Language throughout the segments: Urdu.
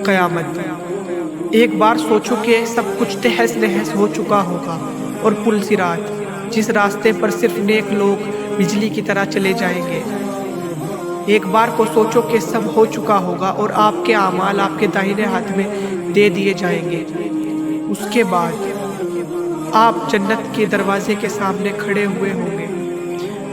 قیامت۔ ایک بار سوچو کہ سب کچھ تہس نہس ہو چکا ہوگا اور پل صراط، جس راستے پر صرف نیک لوگ بجلی کی طرح چلے جائیں گے۔ ایک بار کو سوچو کہ سب ہو چکا ہوگا اور آپ کے اعمال آپ کے داہنے ہاتھ میں دے دیے جائیں گے۔ اس کے بعد آپ جنت کے دروازے کے سامنے کھڑے ہوئے ہوں گے۔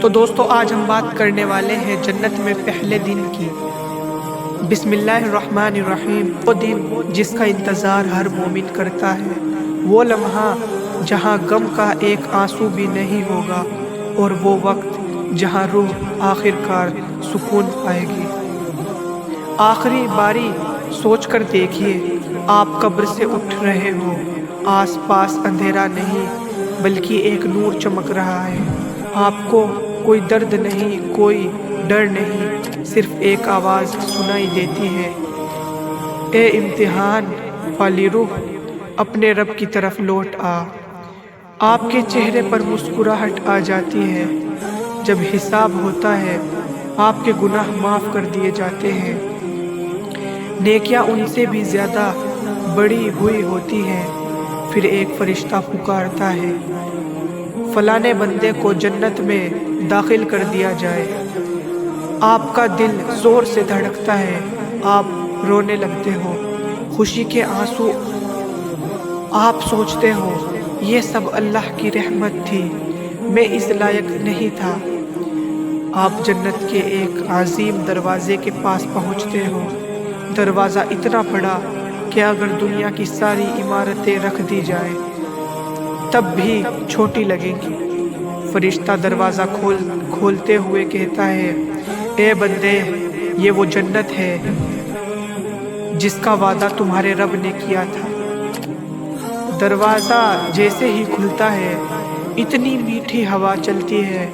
تو دوستو، آج ہم بات کرنے والے ہیں جنت میں پہلے دن کی۔ بسم اللہ الرحمن الرحیم۔ وہ دن جس کا انتظار ہر مومن کرتا ہے، وہ لمحہ جہاں غم کا ایک آنسو بھی نہیں ہوگا، اور وہ وقت جہاں روح آخر کار سکون پائے گی۔ آخری باری سوچ کر دیکھیے، آپ قبر سے اٹھ رہے ہو، آس پاس اندھیرا نہیں بلکہ ایک نور چمک رہا ہے۔ آپ کو کوئی درد نہیں، کوئی ڈر نہیں، صرف ایک آواز سنائی دیتی ہے، اے امتحان والی روح، اپنے رب کی طرف لوٹ آ۔ آپ کے چہرے پر مسکراہٹ آ جاتی ہے۔ جب حساب ہوتا ہے، آپ کے گناہ معاف کر دیے جاتے ہیں، نیکیاں ان سے بھی زیادہ بڑی ہوئی ہوتی ہیں۔ پھر ایک فرشتہ پکارتا ہے، فلانے بندے کو جنت میں داخل کر دیا جائے۔ آپ کا دل زور سے دھڑکتا ہے، آپ رونے لگتے ہو، خوشی کے آنسو۔ آپ سوچتے ہو، یہ سب اللہ کی رحمت تھی، میں اس لائق نہیں تھا۔ آپ جنت کے ایک عظیم دروازے کے پاس پہنچتے ہو۔ دروازہ اتنا بڑا کہ اگر دنیا کی ساری عمارتیں رکھ دی جائیں تب بھی چھوٹی لگیں گی۔ فرشتہ دروازہ کھولتے ہوئے کہتا ہے، اے بندے، یہ وہ جنت ہے جس کا وعدہ تمہارے رب نے کیا تھا۔ دروازہ جیسے ہی کھلتا ہے، اتنی میٹھی ہوا چلتی ہے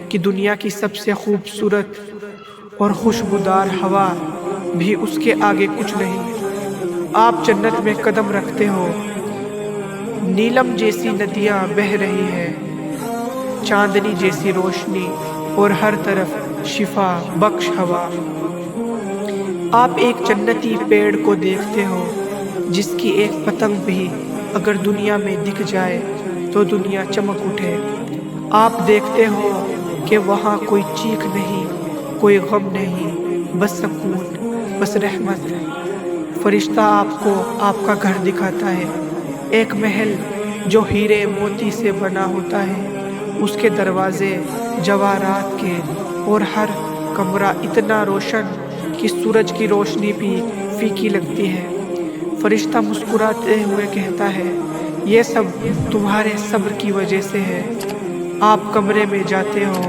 کہ دنیا کی سب سے خوبصورت اور خوشبودار ہوا بھی اس کے آگے کچھ نہیں۔ آپ جنت میں قدم رکھتے ہو، نیلم جیسی ندیاں بہہ رہی ہیں، چاندنی جیسی روشنی، اور ہر طرف شفا بخش ہوا۔ آپ ایک جنتی پیڑ کو دیکھتے ہو جس کی ایک پتنگ بھی اگر دنیا میں دکھ جائے تو دنیا چمک اٹھے۔ آپ دیکھتے ہو کہ وہاں کوئی چیخ نہیں، کوئی غم نہیں، بس سکون، بس رحمت۔ فرشتہ آپ کو آپ کا گھر دکھاتا ہے، ایک محل جو ہیرے موتی سے بنا ہوتا ہے، اس کے دروازے جواہرات کے، اور ہر کمرہ اتنا روشن کہ سورج کی روشنی بھی پھیکی لگتی ہے۔ فرشتہ مسکراتے ہوئے کہتا ہے، یہ سب تمہارے صبر کی وجہ سے ہے۔ آپ کمرے میں جاتے ہو،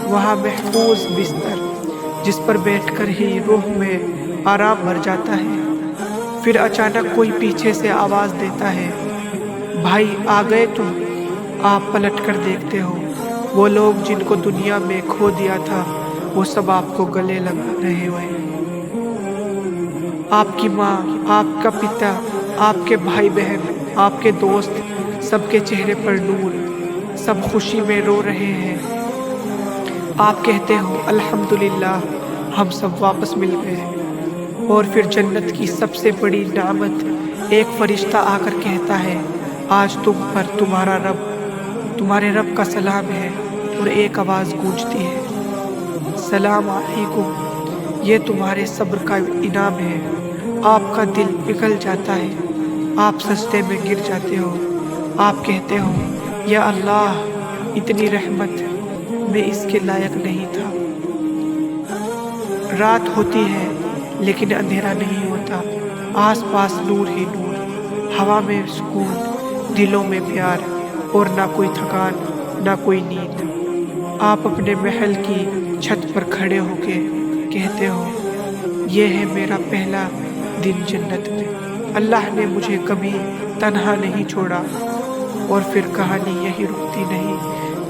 وہاں محفوظ بستر جس پر بیٹھ کر ہی روح میں آرام بھر جاتا ہے۔ پھر اچانک کوئی پیچھے سے آواز دیتا ہے، بھائی آ گئے تم؟ آپ پلٹ کر دیکھتے ہو، وہ لوگ جن کو دنیا میں کھو دیا تھا وہ سب آپ کو گلے لگا رہے ہوئے۔ آپ کی ماں، آپ کا پتا، آپ کے بھائی بہن، آپ کے دوست، سب کے چہرے پر نور، سب خوشی میں رو رہے ہیں۔ آپ کہتے ہو، الحمدللہ، ہم سب واپس مل گئے۔ اور پھر جنت کی سب سے بڑی نعمت، ایک فرشتہ آ کر کہتا ہے، آج تم پر تمہارے رب کا سلام ہے، اور ایک آواز گونجتی ہے، سلام علیکم، یہ تمہارے صبر کا انعام ہے۔ آپ کا دل پگھل جاتا ہے، آپ سجدے میں گر جاتے ہو، آپ کہتے ہو، یا اللہ، اتنی رحمت، میں اس کے لائق نہیں تھا۔ رات ہوتی ہے لیکن اندھیرا نہیں ہوتا، آس پاس نور ہی نور، ہوا میں سکون، دلوں میں پیار، اور نہ کوئی تھکان، نہ کوئی نیند۔ آپ اپنے محل کی چھت پر کھڑے ہو کے کہتے ہو، یہ ہے میرا پہلا دن جنت میں، اللہ نے مجھے کبھی تنہا نہیں چھوڑا۔ اور پھر کہانی یہی رکتی نہیں،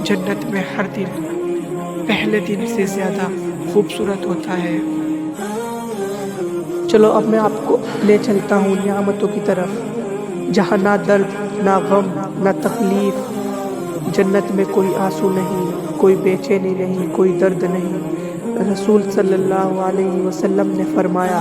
جنت میں ہر دن پہلے دن سے زیادہ خوبصورت ہوتا ہے۔ چلو اب میں آپ کو لے چلتا ہوں نعمتوں کی طرف، جہاں نہ درد، نہ غم، نہ تکلیف۔ جنت میں کوئی آنسو نہیں، کوئی بے چینی نہیں، کوئی درد نہیں۔ رسول صلی اللہ علیہ وسلم نے فرمایا،